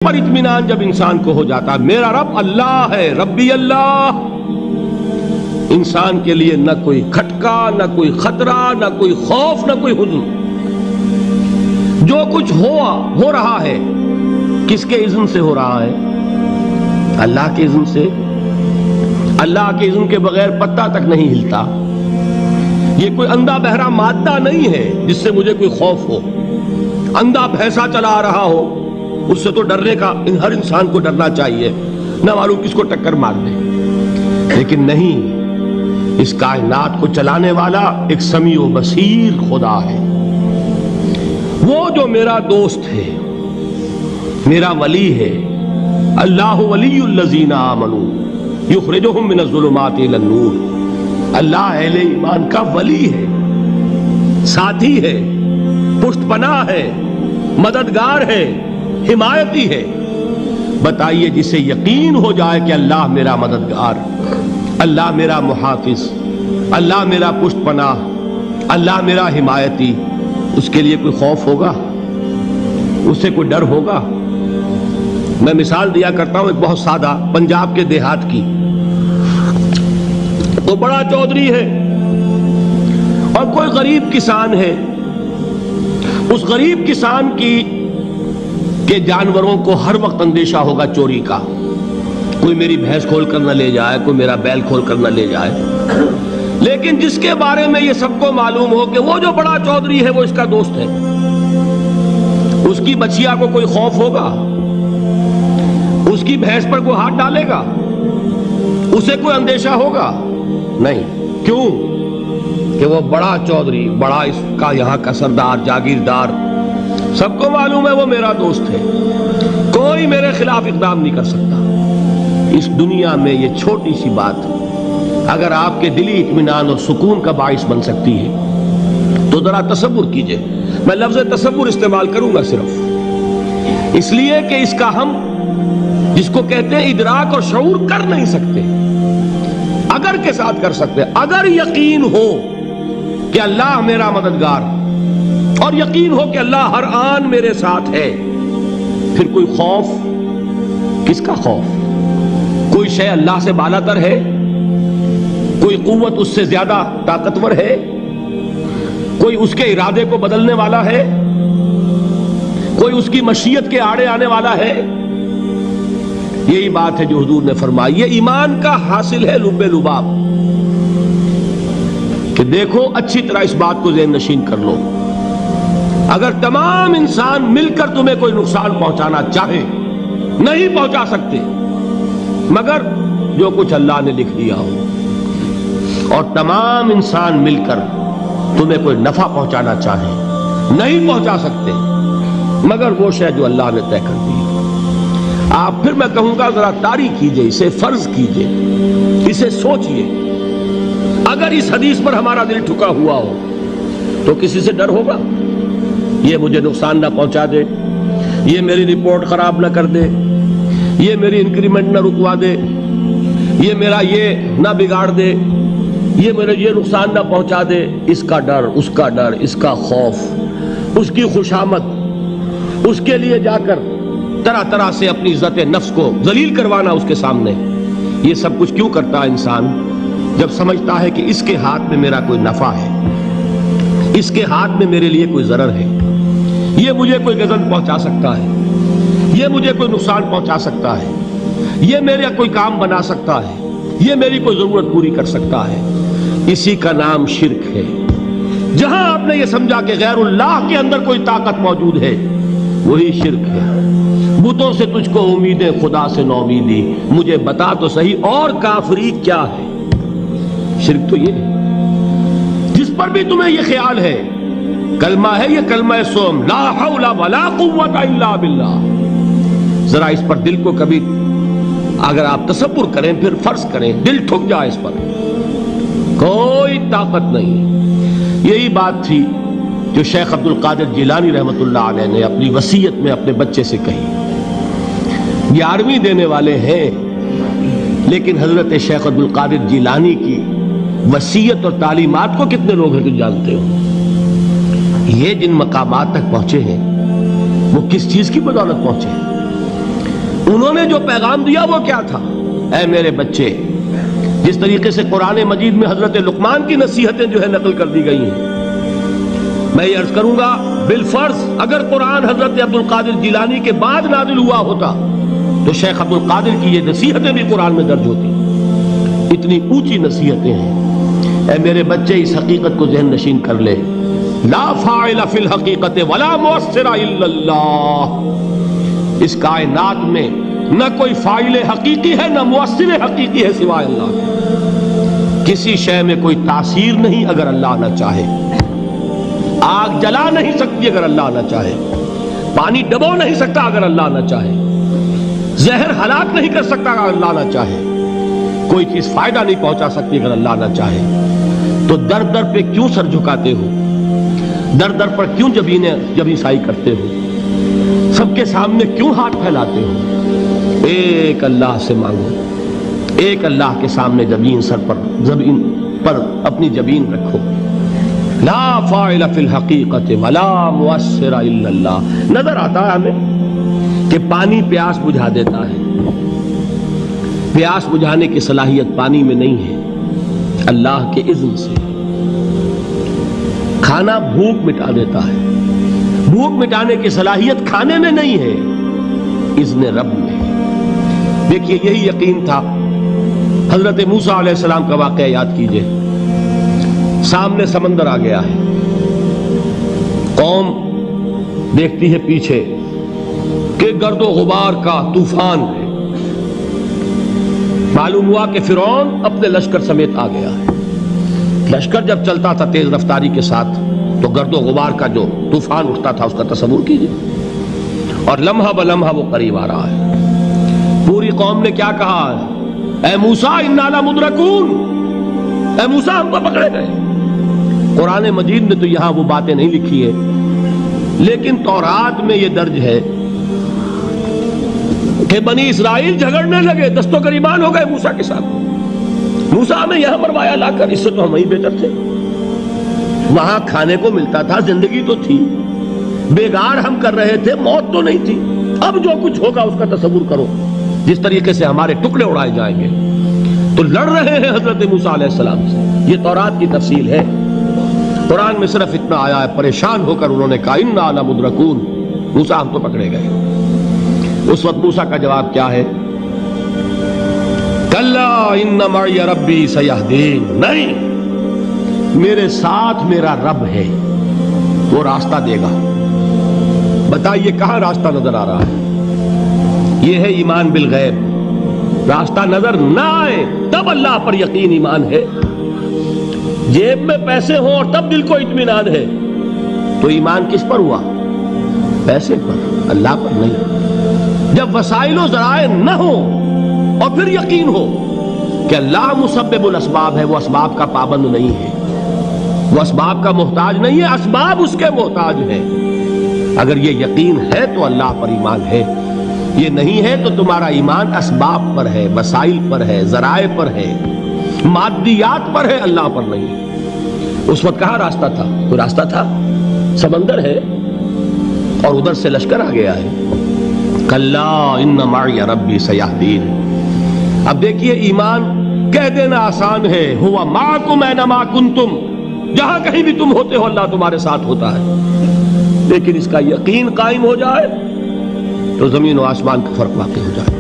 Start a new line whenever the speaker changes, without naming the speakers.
پر اطمینان جب انسان کو ہو جاتا ہے میرا رب اللہ ہے، ربی اللہ، انسان کے لیے نہ کوئی کھٹکا، نہ کوئی خطرہ، نہ کوئی خوف، نہ کوئی حزن۔ جو کچھ ہو رہا ہے کس کے اذن سے ہو رہا ہے؟ اللہ کے اذن سے۔ اللہ کے اذن کے بغیر پتہ تک نہیں ہلتا۔ یہ کوئی اندھا بہرا مادہ نہیں ہے جس سے مجھے کوئی خوف ہو۔ اندھا بھینسا چلا آ رہا ہو اس سے تو ڈرنے کا ہر انسان کو ڈرنا چاہیے، نہ معلوم کس کو ٹکر مار دے۔ لیکن نہیں، اس کائنات کو چلانے والا ایک سمیع و بصیر خدا ہے، وہ جو میرا دوست ہے، میرا ولی ہے۔ اللہ ولی الذین آمنوا یخرجہم من الظلمات الی النور۔ اللہ اہل ایمان کا ولی ہے، ساتھی ہے، پشت پناہ ہے، مددگار ہے، حمایتی ہے۔ بتائیے جسے یقین ہو جائے کہ اللہ میرا مددگار، اللہ میرا محافظ، اللہ میرا پشت پناہ، اللہ میرا حمایتی، اس کے لیے کوئی خوف ہوگا؟ اس سے کوئی ڈر ہوگا؟ میں مثال دیا کرتا ہوں ایک بہت سادہ، پنجاب کے دیہات کی۔ تو بڑا چودھری ہے اور کوئی غریب کسان ہے۔ اس غریب کسان کے جانوروں کو ہر وقت اندیشہ ہوگا چوری کا، کوئی میری بھینس کھول کر نہ لے جائے، کوئی میرا بیل کھول کر نہ لے جائے۔ لیکن جس کے بارے میں یہ سب کو معلوم ہو کہ وہ جو بڑا چودھری ہے وہ اس کا دوست ہے، اس کی بچیا کو کوئی خوف ہوگا؟ اس کی بھینس پر کوئی ہاتھ ڈالے گا؟ اسے کوئی اندیشہ ہوگا؟ نہیں۔ کیوں؟ کہ وہ بڑا چودھری، بڑا اس کا یہاں کا سردار، جاگیردار، سب کو معلوم ہے وہ میرا دوست ہے، کوئی میرے خلاف اقدام نہیں کر سکتا۔ اس دنیا میں یہ چھوٹی سی بات اگر آپ کے دلی اطمینان اور سکون کا باعث بن سکتی ہے تو ذرا تصور کیجئے۔ میں لفظ تصور استعمال کروں گا صرف اس لیے کہ اس کا ہم جس کو کہتے ہیں ادراک اور شعور کر نہیں سکتے، اگر کے ساتھ کر سکتے۔ اگر یقین ہو کہ اللہ میرا مددگار اور یقین ہو کہ اللہ ہر آن میرے ساتھ ہے، پھر کوئی خوف؟ کس کا خوف؟ کوئی شے اللہ سے بالا تر ہے؟ کوئی قوت اس سے زیادہ طاقتور ہے؟ کوئی اس کے ارادے کو بدلنے والا ہے؟ کوئی اس کی مشیت کے آڑے آنے والا ہے؟ یہی بات ہے جو حضور نے فرمائی۔ یہ ایمان کا حاصل ہے لب لباب، کہ دیکھو اچھی طرح اس بات کو ذہن نشین کر لو، اگر تمام انسان مل کر تمہیں کوئی نقصان پہنچانا چاہے نہیں پہنچا سکتے، مگر جو کچھ اللہ نے لکھ دیا ہو، اور تمام انسان مل کر تمہیں کوئی نفع پہنچانا چاہے نہیں پہنچا سکتے، مگر وہ شے جو اللہ نے طے کر دی۔ آپ پھر میں کہوں گا ذرا طاری کیجئے، اسے فرض کیجئے، اسے سوچئے۔ اگر اس حدیث پر ہمارا دل ٹھکا ہوا ہو تو کسی سے ڈر ہوگا؟ یہ مجھے نقصان نہ پہنچا دے، یہ میری رپورٹ خراب نہ کر دے، یہ میری انکریمنٹ نہ رکوا دے، یہ میرا یہ نہ بگاڑ دے، یہ میرے یہ نقصان نہ پہنچا دے۔ اس کا ڈر، اس کا ڈر، اس کا خوف، اس کی خوشامد، اس کے لیے جا کر طرح طرح سے اپنی عزت نفس کو ذلیل کروانا اس کے سامنے، یہ سب کچھ کیوں کرتا ہے انسان؟ جب سمجھتا ہے کہ اس کے ہاتھ میں میرا کوئی نفع ہے، اس کے ہاتھ میں میرے لیے کوئی ضرر ہے، یہ مجھے کوئی غضب پہنچا سکتا ہے، یہ مجھے کوئی نقصان پہنچا سکتا ہے، یہ میرا کوئی کام بنا سکتا ہے، یہ میری کوئی ضرورت پوری کر سکتا ہے، اسی کا نام شرک ہے۔ جہاں آپ نے یہ سمجھا کہ غیر اللہ کے اندر کوئی طاقت موجود ہے، وہی شرک ہے۔ بتوں سے تجھ کو امیدیں، خدا سے نومیدی، مجھے بتا تو صحیح اور کافری کیا ہے؟ شرک تو یہ ہے جس پر بھی تمہیں یہ خیال ہے، کلمہ ہے یہ کلمہ سوم، لا حول ولا قوت الا باللہ۔ ذرا اس پر دل کو کبھی اگر آپ تصور کریں، پھر فرض کریں، دل ٹھک جائے اس پر، کوئی طاقت نہیں۔ یہی بات تھی جو شیخ عبد القادر جیلانی رحمۃ اللہ علیہ نے اپنی وصیت میں اپنے بچے سے کہی۔ 11ویں دینے والے ہیں، لیکن حضرت شیخ عبد القادر جیلانی کی وصیت اور تعلیمات کو کتنے لوگ ہیں کہ جانتے ہو؟ یہ جن مقامات تک پہنچے ہیں وہ کس چیز کی بدولت پہنچے ہیں؟ انہوں نے جو پیغام دیا وہ کیا تھا؟ اے میرے بچے، جس طریقے سے قرآن مجید میں حضرت لقمان کی نصیحتیں جو ہے نقل کر دی گئی ہیں، میں یہ عرض کروں گا بالفرض اگر قرآن حضرت عبد القادر جیلانی کے بعد نازل ہوا ہوتا تو شیخ عبد القادر کی یہ نصیحتیں بھی قرآن میں درج ہوتی۔ اتنی اونچی نصیحتیں ہیں۔ اے میرے بچے، اس حقیقت کو ذہن نشین کر لے، لا فاعل فی الحقیقت ولا مؤثر الا اللہ۔ اس کائنات میں نہ کوئی فاعل حقیقی ہے نہ مؤثر حقیقی ہے سوائے اللہ کے۔ کسی شے میں کوئی تاثیر نہیں اگر اللہ نہ چاہے۔ آگ جلا نہیں سکتی اگر اللہ نہ چاہے، پانی ڈبو نہیں سکتا اگر اللہ نہ چاہے، زہر ہلاک نہیں کر سکتا اگر اللہ نہ چاہے، کوئی چیز فائدہ نہیں پہنچا سکتی اگر اللہ نہ چاہے۔ تو در در پہ کیوں سر جھکاتے ہو؟ در در پر کیوں جبیں سائی کرتے ہو؟ سب کے سامنے کیوں ہاتھ پھیلاتے ہو؟ ایک اللہ سے مانگو، ایک اللہ کے سامنے زمین پر اپنی جبین رکھو۔ لا فاعل فی الحقیقت ولا مؤثر الا اللہ۔ نظر آتا ہے ہمیں کہ پانی پیاس بجھا دیتا ہے، پیاس بجھانے کی صلاحیت پانی میں نہیں ہے، اللہ کے اذن سے۔ کھانا بھوک مٹا دیتا ہے، بھوک مٹانے کی صلاحیت کھانے میں نہیں ہے، اذن رب میں۔ دیکھیے یہی یقین تھا حضرت موسیٰ علیہ السلام کا واقعہ یاد کیجئے۔ سامنے سمندر آ گیا ہے، قوم دیکھتی ہے پیچھے کہ گرد و غبار کا طوفان ہے۔ معلوم ہوا کہ فرعون اپنے لشکر سمیت آ گیا ہے۔ لشکر جب چلتا تھا تیز رفتاری کے ساتھ تو گرد و غبار کا جو طوفان اٹھتا تھا اس کا تصور کیجئے، اور لمحہ بلمحہ وہ قریب آ رہا ہے۔ پوری قوم نے کیا کہا ہے؟ اے موسیٰ انا لمدرکون، اے موسیٰ ہم کو پکڑے گئے۔ قرآن مجید نے تو یہاں وہ باتیں نہیں لکھی ہے، لیکن تورات میں یہ درج ہے کہ بنی اسرائیل جھگڑنے لگے، دست و گریبان ہو گئے موسیٰ کے ساتھ۔ موسیٰ ہمیں یہاں مروایا لا کر، اس سے تو ہم ہی بہتر تھے، وہاں کھانے کو ملتا تھا، زندگی تو تھی، بیگار ہم کر رہے تھے، موت تو نہیں تھی۔ اب جو کچھ ہوگا اس کا تصور کرو، جس طریقے سے ہمارے ٹکڑے اڑائے جائیں گے۔ تو لڑ رہے ہیں حضرت موسیٰ علیہ السلام سے، یہ تورات کی تفصیل ہے۔ قرآن میں صرف اتنا آیا ہے، پریشان ہو کر انہوں نے کہا انا لمدرکون، موسیٰ ہم تو پکڑے گئے۔ اس وقت موسیٰ کا جواب کیا ہے؟ کلا ان معی ربی سیہدین، نہیں، میرے ساتھ میرا رب ہے، وہ راستہ دے گا۔ بتائیے کہاں راستہ نظر آ رہا ہے؟ یہ ہے ایمان بالغیب۔ راستہ نظر نہ آئے تب اللہ پر یقین ایمان ہے۔ جیب میں پیسے ہوں اور تب دل کو اطمینان ہے تو ایمان کس پر ہوا؟ پیسے پر، اللہ پر نہیں۔ جب وسائل و ذرائع نہ ہوں اور پھر یقین ہو کہ اللہ مسبب الاسباب ہے، وہ اسباب کا پابند نہیں ہے، وہ اسباب کا محتاج نہیں ہے، اسباب اس کے محتاج ہیں۔ اگر یہ یقین ہے تو اللہ پر ایمان ہے، یہ نہیں ہے تو تمہارا ایمان اسباب پر ہے، وسائل پر ہے، ذرائع پر ہے، مادیات پر ہے، اللہ پر نہیں۔ اس وقت کہاں راستہ تھا؟ کوئی راستہ تھا؟ سمندر ہے اور ادھر سے لشکر آ گیا ہے۔ کلا ان معی ربی سیہدین۔ اب دیکھیے ایمان کہہ دینا آسان ہے، ہوا معکم اینما کنتم، جہاں کہیں بھی تم ہوتے ہو اللہ تمہارے ساتھ ہوتا ہے، لیکن اس کا یقین قائم ہو جائے تو زمین و آسمان کا فرق واقع ہو جائے۔